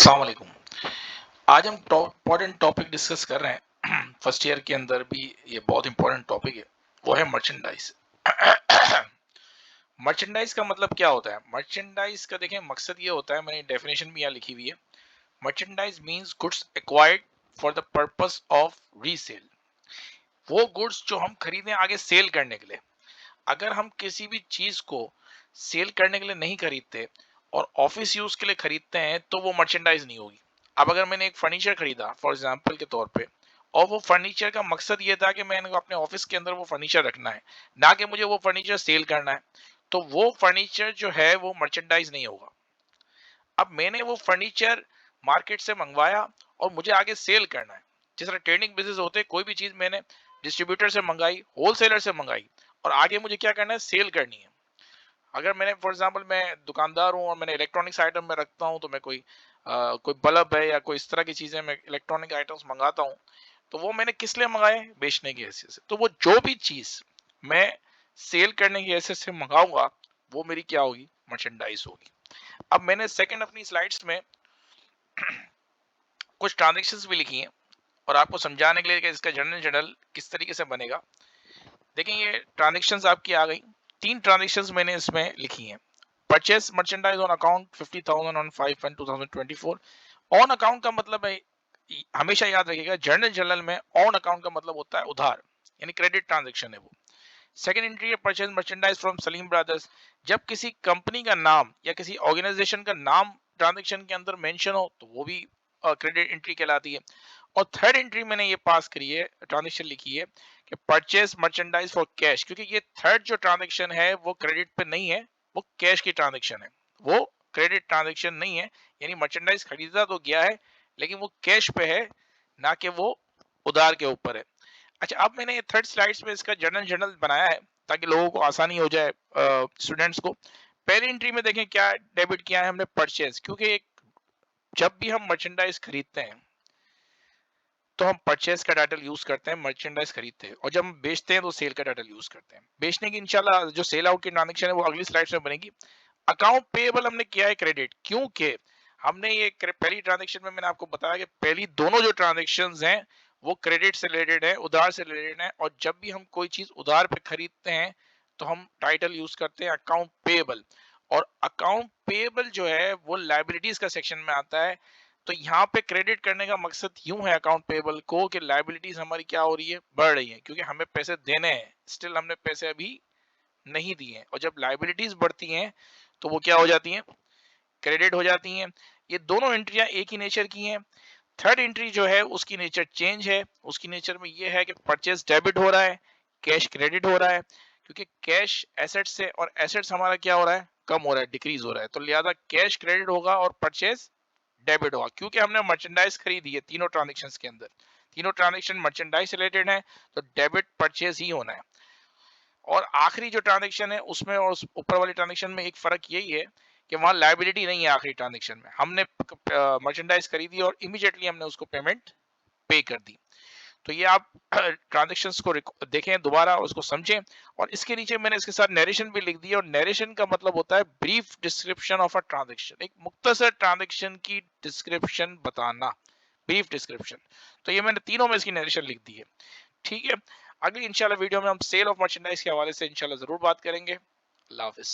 السلام علیکم. آج ہم امپورٹنٹ ٹاپک ڈسکس کر رہے ہیں. فرسٹ ایئر کے اندر بھی یہ بہت امپورٹنٹ ٹاپک ہے, وہ ہے مرچنڈائز. مرچنڈائز کا مطلب کیا ہوتا ہے؟ مرچنڈائز کا دیکھیں مقصد یہ ہوتا ہے, میں نے ڈیفینیشن بھی یہاں لکھی ہوئی ہے. Merchandise means goods acquired for the purpose of resale. وہ گڈس جو ہم خریدیں آگے سیل کرنے کے لیے. اگر ہم کسی بھی چیز کو سیل کرنے کے لیے نہیں خریدتے اور آفس یوز کے لیے خریدتے ہیں تو وہ مرچنڈائز نہیں ہوگی. اب اگر میں نے ایک فرنیچر خریدا فار ایگزامپل کے طور پہ, اور وہ فرنیچر کا مقصد یہ تھا کہ میں نے اپنے آفس کے اندر وہ فرنیچر رکھنا ہے, نہ کہ مجھے وہ فرنیچر سیل کرنا ہے, تو وہ فرنیچر جو ہے وہ مرچنڈائز نہیں ہوگا. اب میں نے وہ فرنیچر مارکیٹ سے منگوایا اور مجھے آگے سیل کرنا ہے. جس طرح ٹریڈنگ بزنس ہوتے ہیں, کوئی بھی چیز میں نے ڈسٹریبیوٹر سے منگائی, ہول سیلر سے منگائی, اور آگے مجھے کیا کرنا ہے, سیل کرنی ہے. اگر میں نے فار ایگزامپل میں دکاندار ہوں اور میں نے الیکٹرانکس آئٹم میں رکھتا ہوں, تو میں کوئی بلب ہے یا کوئی اس طرح کی چیزیں میں الیکٹرانک آئٹمس منگاتا ہوں, تو وہ میں نے کس لیے منگائے؟ بیچنے کی حیثیت سے. تو وہ جو بھی چیز میں سیل کرنے کی حیثیت سے منگاؤں گا وہ میری کیا ہوگی؟ مرچنڈائز ہوگی. اب میں نے سیکنڈ اپنی سلائڈس میں کچھ ٹرانزیکشنز بھی لکھی ہیں, اور آپ کو سمجھانے کے لیے کہ اس کا جنرل کس طریقے سے بنے گا. دیکھیں یہ ٹرانزیکشنز آپ کی آ گئی. 3 ٹرانزیکشنز میں نے اس میں لکھی ہیں. Purchase merchandise on account 50,000 on 5/2024. On account کا مطلب ہے, ہمیشہ یاد رکھیے گا, جرنل میں آن اکاؤنٹ کا مطلب ہوتا ہے ادھار, یعنی کریڈٹ ٹرانزیکشن ہے وہ. سیکنڈ انٹری ہے purchase merchandise from Salim brothers. جب کسی کمپنی کا نام یا کسی آرگنائزیشن کا نام ٹرانزیکشن کے اندر مینشن ہو تو وہ بھی کریڈٹ انٹری کہلاتی ہے. اور تھرڈ انٹری میں نے یہ پاس کری ہے, ٹرانزیکشن لکھی ہے کہ پرچیز مرچنڈائز فار کیش, کیونکہ یہ تھرڈ جو ٹرانزیکشن ہے وہ کریڈٹ پہ نہیں ہے, وہ کیش کی ٹرانزیکشن ہے, وہ کریڈٹ ٹرانزیکشن نہیں ہے. یعنی مرچنڈائز خریدا تو گیا ہے لیکن وہ کیش پہ ہے, نہ کہ وہ ادھار کے اوپر ہے. اچھا, اب میں نے تھرڈ سلائیڈز میں اس کا جنرل بنایا ہے تاکہ لوگوں کو آسانی ہو جائے, اسٹوڈنٹس کو. پہلی انٹری میں دیکھیں کیا ڈیبٹ کیا ہے ہم نے, پرچیز, کیونکہ جب بھی ہم مرچنڈائز خریدتے ہیں تو ہم پرچیز کا ٹائٹل یوز کرتے ہیں, مرچنڈائز خریدتے ہیں, اور جب ہم بیچتے ہیں تو سیل کا ٹائٹل یوز کرتے ہیں. بیچنے کی انشاءاللہ جو سیل آؤٹ کی ٹرانزیکشن ہے وہ اگلی سلائیڈ میں بنے گی. اکاؤنٹ پیبل ہم نے کیا ہے کریڈٹ, کیونکہ ہم نے یہ پہلی ٹرانزیکشن میں نے آپ کو بتایا کہ پہلی دونوں جو ٹرانزیکشنز ہیں وہ کریڈٹ سے ریلیٹڈ ہے, ادھار سے ریلیٹڈ ہے, اور جب بھی ہم کوئی چیز ادھار پہ خریدتے ہیں تو ہم ٹائٹل یوز کرتے ہیں اکاؤنٹ پیبل. اور اکاؤنٹ پیبل جو ہے وہ لائبلٹیز کا سیکشن میں آتا ہے. تو یہاں پہ کریڈٹ کرنے کا مقصد یوں ہے اکاؤنٹ پیبل کو کہ لائبلٹیز ہماری کیا ہو رہی ہے, بڑھ رہی ہے, کیونکہ ہمیں پیسے دینے ہیں, اسٹل ہم نے پیسے ابھی نہیں دیے ہیں, اور جب لائبلٹیز بڑھتی ہیں تو وہ کیا ہو جاتی ہیں؟ کریڈٹ ہو جاتی ہیں. یہ دونوں انٹریاں ایک ہی نیچر کی ہیں. تھرڈ انٹری جو ہے اس کی نیچر چینج ہے, اس کی نیچر میں یہ ہے کہ پرچیز ڈیبٹ ہو رہا ہے, کیش کریڈٹ ہو رہا ہے, کیونکہ کیش ایسٹ سے, اور ایسٹس ہمارا کیا ہو رہا ہے؟ کم ہو رہا ہے, ڈیکریز ہو رہا ہے. تو لہذا کیش کریڈٹ ہوگا اور پرچیز ڈیبٹ ہوگا, کیونکہ ہم نے مرچنڈائز خریدی ہے. تینوں ٹرانزیکشنز کے اندر تینوں ٹرانزیکشن مرچنڈائز سے ریلیٹڈ ہیں, تو ڈیبٹ پرچیز ہی ہونا ہے. اور آخری جو ٹرانزیکشن ہے اس میں اور اوپر والی ٹرانزیکشن میں ایک فرق یہی ہے کہ وہاں لائبلٹی نہیں ہے. آخری ٹرانزیکشن میں ہم نے مرچنڈائز خریدی اور امیڈیٹلی ہم نے اس کو پیمنٹ پے کر دی. تو یہ آپ ٹرانزیکشنز کو دیکھیں دوبارہ, اس کو سمجھیں. اور اس کے نیچے میں نے اس کے ساتھ نیریشن بھی لکھ دی, اور نیریشن کا مطلب ہوتا ہے brief description of a transaction, ایک مختصر ٹرانزیکشن کی ڈسکرپشن بتانا, بریف ڈسکرپشن. تو یہ میں نے تینوں میں اس کی نیریشن لکھ دی ہے. ٹھیک ہے, اگلی انشاءاللہ ویڈیو میں ہم سیل آف مرچنڈائز کے حوالے سے انشاءاللہ ضرور بات کریں گے. اللہ حافظ.